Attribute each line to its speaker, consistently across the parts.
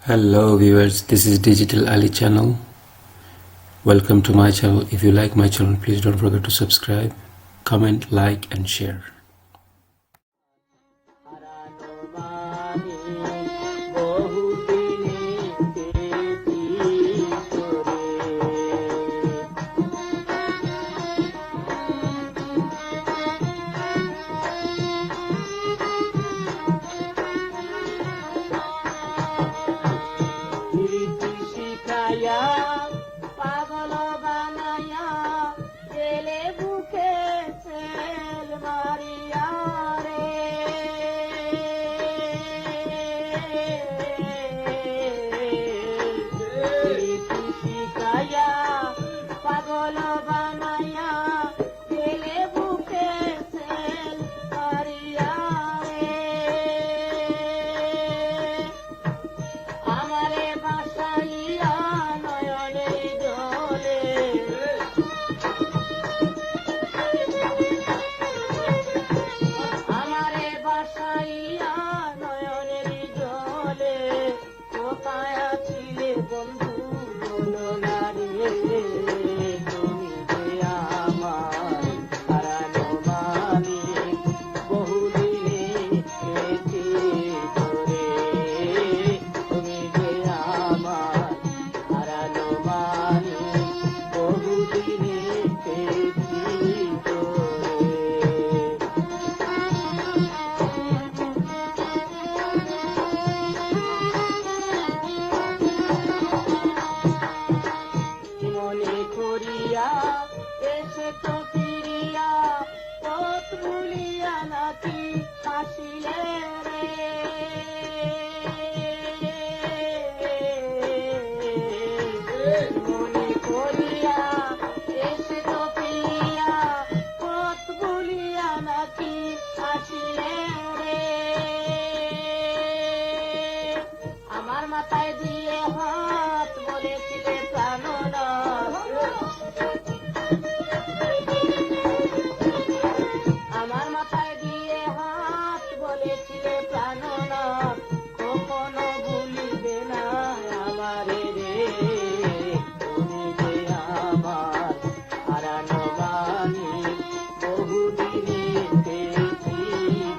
Speaker 1: Hello viewers, this is Digital Ali channel. Welcome to my channel. If you like my channel, please don't forget to subscribe, comment, like and share.
Speaker 2: পাগল বানায়া গেলে বুকে তেল মারিয়া রে শিখায়া পাগল বানায়া গেলে বুকে তেল মারিয়া রে আমারে বাসাইয়া এসে তো ফিরিয়া পথ ভুলিয়া নাকি আসিলে রে মনে করিয়া এসে তো ফিরিয়া পথ ভুলিয়া নাকি আসিলে রে আমার মাথায় দিয়ে হাত বলেছিলে প্রাণনা আমার মাথায় দিয়ে হাত বলেছিলে প্রাণনা কখনো ভুলিবে না আমারে রে তুমি যে আমার হারানো বাণী বহুদিনে পেয়েছি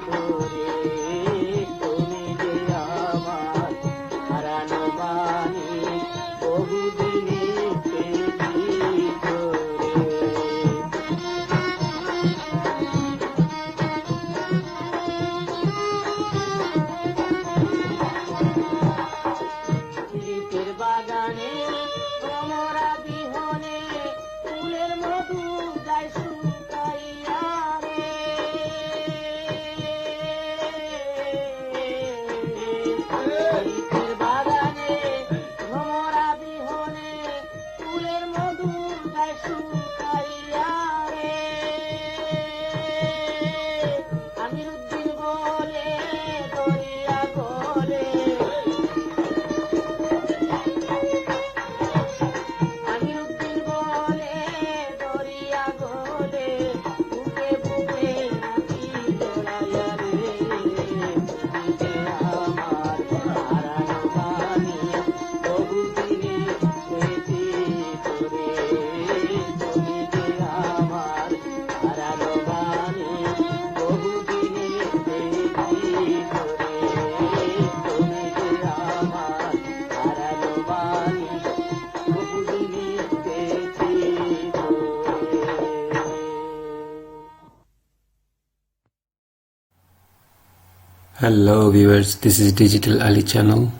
Speaker 2: তোরে তুমি যে আমার হারানো বাণী বহুদিনে পেয়েছি তোরে বাগানে ভ্রমরা বিহনে ফুলের মধু যায় শুকাইয়া রে বাগানে ভ্রমরা বিহনে ফুলের মধু যায় শুকাইয়া রে আমির উদ্দিন বলে দরিয়া বলে
Speaker 1: Hello viewers, this is Digital Ali channel.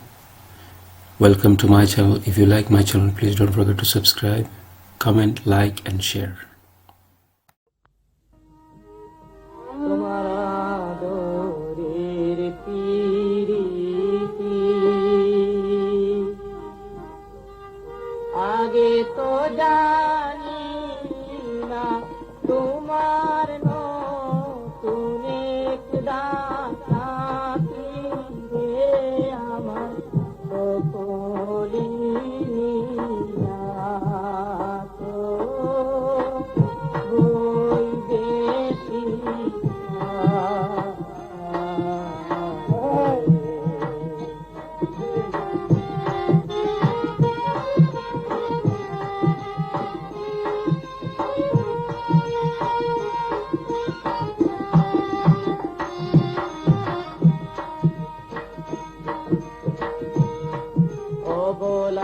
Speaker 1: Welcome to my channel. If you like my channel, please don't forget to subscribe, comment, like and share.
Speaker 2: আগে তো জানি না তোমার নতুন একদান আমার সকলি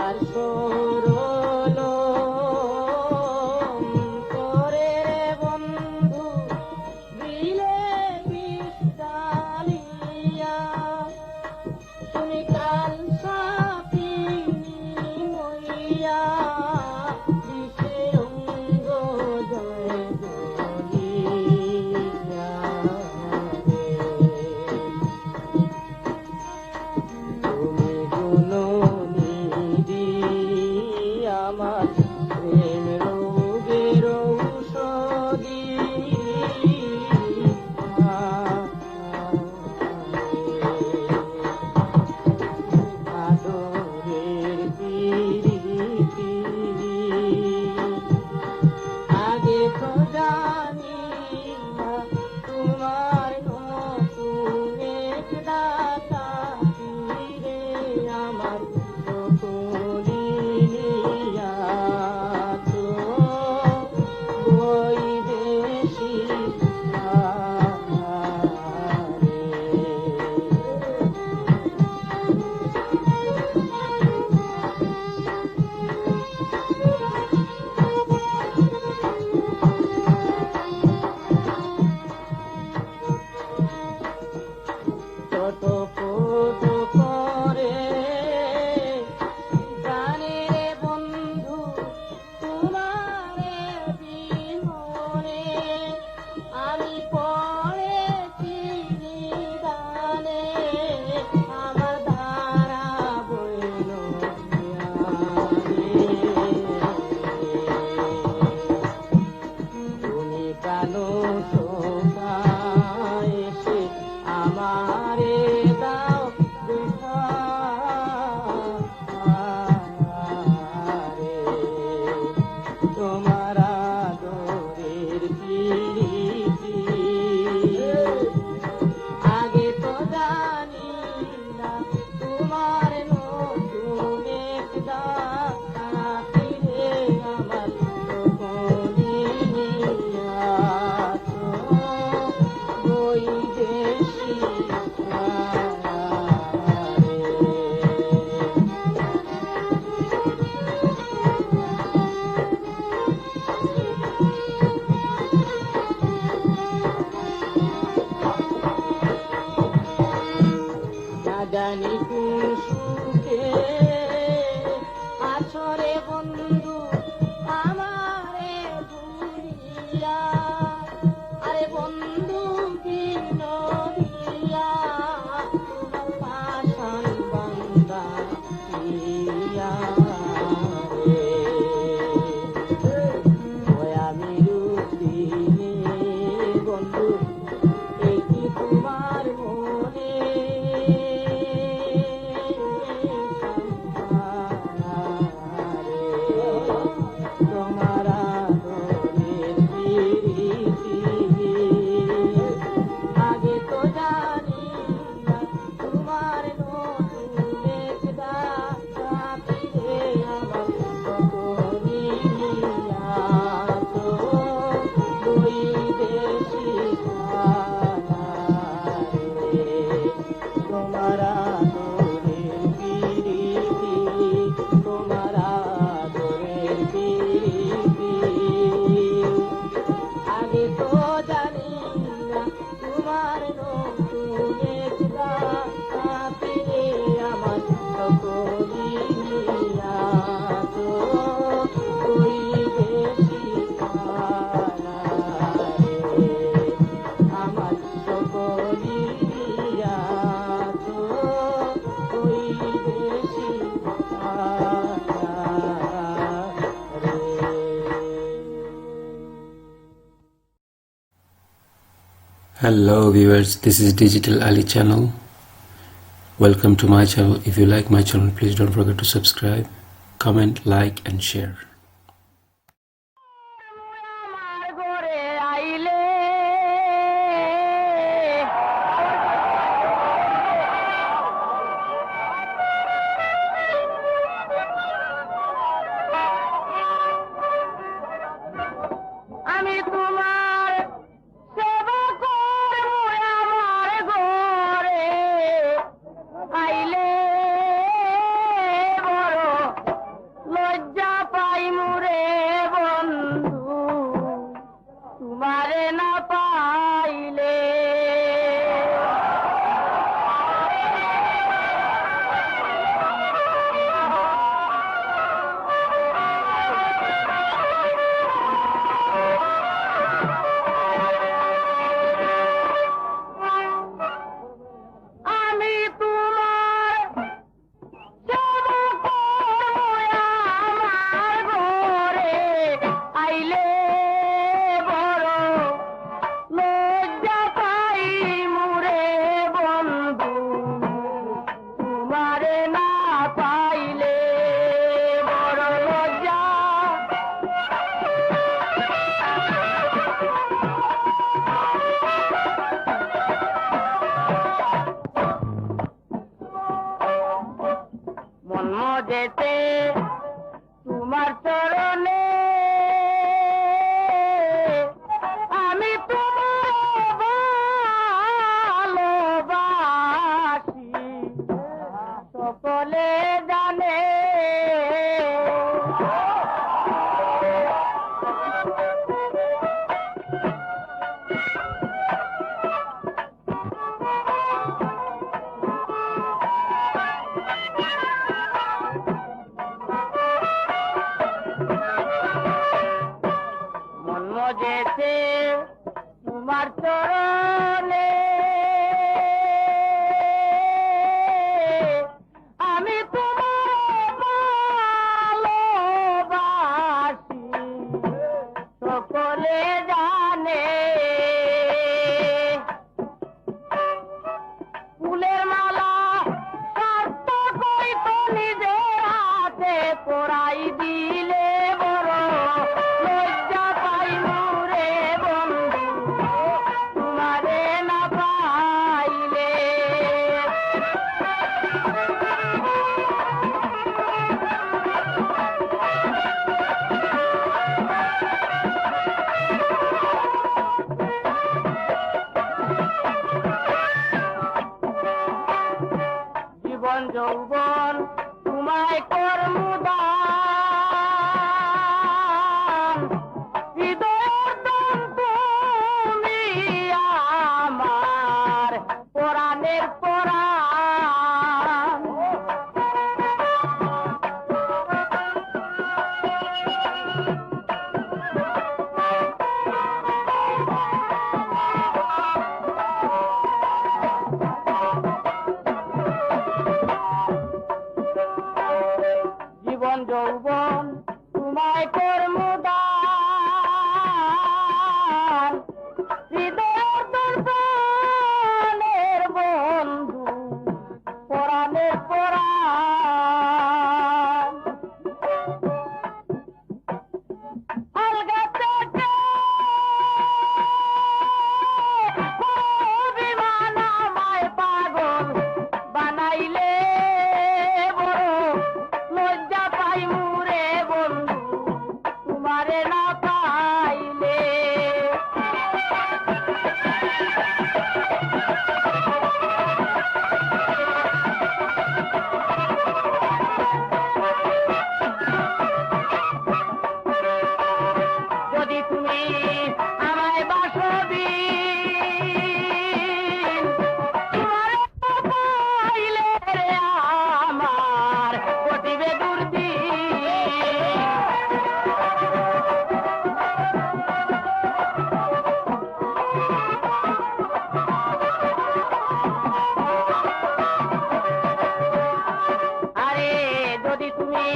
Speaker 2: আর সরল করে রে বন্ধু দিলে বিষ্টালিয়া তুমি কাল সাথী মইয়া বিষের অঙ্গ জয় জলিয়া তুমি গুণনিধি আমার প্রেম রোগের ঔষধি আদরের পিরিতি আগে তো জানি না তোমার নতুন এক দাতা ফিরে আমার সকলি নিয়া তো বৈদেশী কত কত করে জানে রে বন্ধু তোমারে বিহনে আমি পড়েছি নিদানে আমার ধারা বইল তুমি কালো শোকায় এসে আমারে দাও দেখা রে তোমার আদরের পিরিতি আগে তো জানি না তোমার নতুন এক দাতা ফিরে আমার সকলি নিয়া তো বৈদেশী না জানি কোন সুখে আছরে বন্ধু আমারে ভুলিয়া আরে বন্ধু ভিন্ন দিয়া তোমার পাশান বান্দা দিয়া রে ওই আমি রুদিনে বন্ধু এই কি তোমার মনে তোমার আদরের পিরিতি আগে তো জানি না তোমার নতুন এক দাতা ফিরে আমার সকলি নিয়া তো বৈদেশী রে তোমার আদরের পিরিতি তোমার আদরের পিরিতি আগে তো জানি না তোমার নতুন এক দাতা ফিরে আমার সকলি নিয়া তো বৈদেশী রে আমার সকলি নিয়া তো বৈদেশী
Speaker 1: Hello viewers, this is Digital Ali channel. Welcome to my channel. If you like my channel, please don't forget to subscribe, comment, like and share.
Speaker 2: আমার ঘরে আইলে আমি তোমার সেবা করবো আমার ঘরে আইলে বড় তোমারে না পাইলে বড় লজ্জা। মন মজেতে তোমার চরণে আমি তোমার ভালোবাসি সকলে জানে। মন মজেছে তোমার চরণে আমি তোমার ভালোবাসি সকলে জানে। ফুলের মালা স্বার্থ কইতো নিজের হাতে পরাই দিলে বড় লজ্জা পাই মোরে বন্ধু তোমারে না পাইলে। জীবন যৌবন তোমায় কর্মদান হৃদয়ের দান তুমি আমার পরাণের পরাণ। জীবন যৌবন তোমায় কর্মদান হৃদয়ের দর্পণের বন্ধু পরাণের পরাণ। আলগা থেকে অভিমান আমায় পাগল বানাইলে বড় লজ্জা পাই মুরে বন্ধু তোমারে না পাইলে। যদি তুমি আমায় বাসবিন তোমারে না পাইলে রে আমার ঘটিবে দুর্দিন। আরে যদি তুমি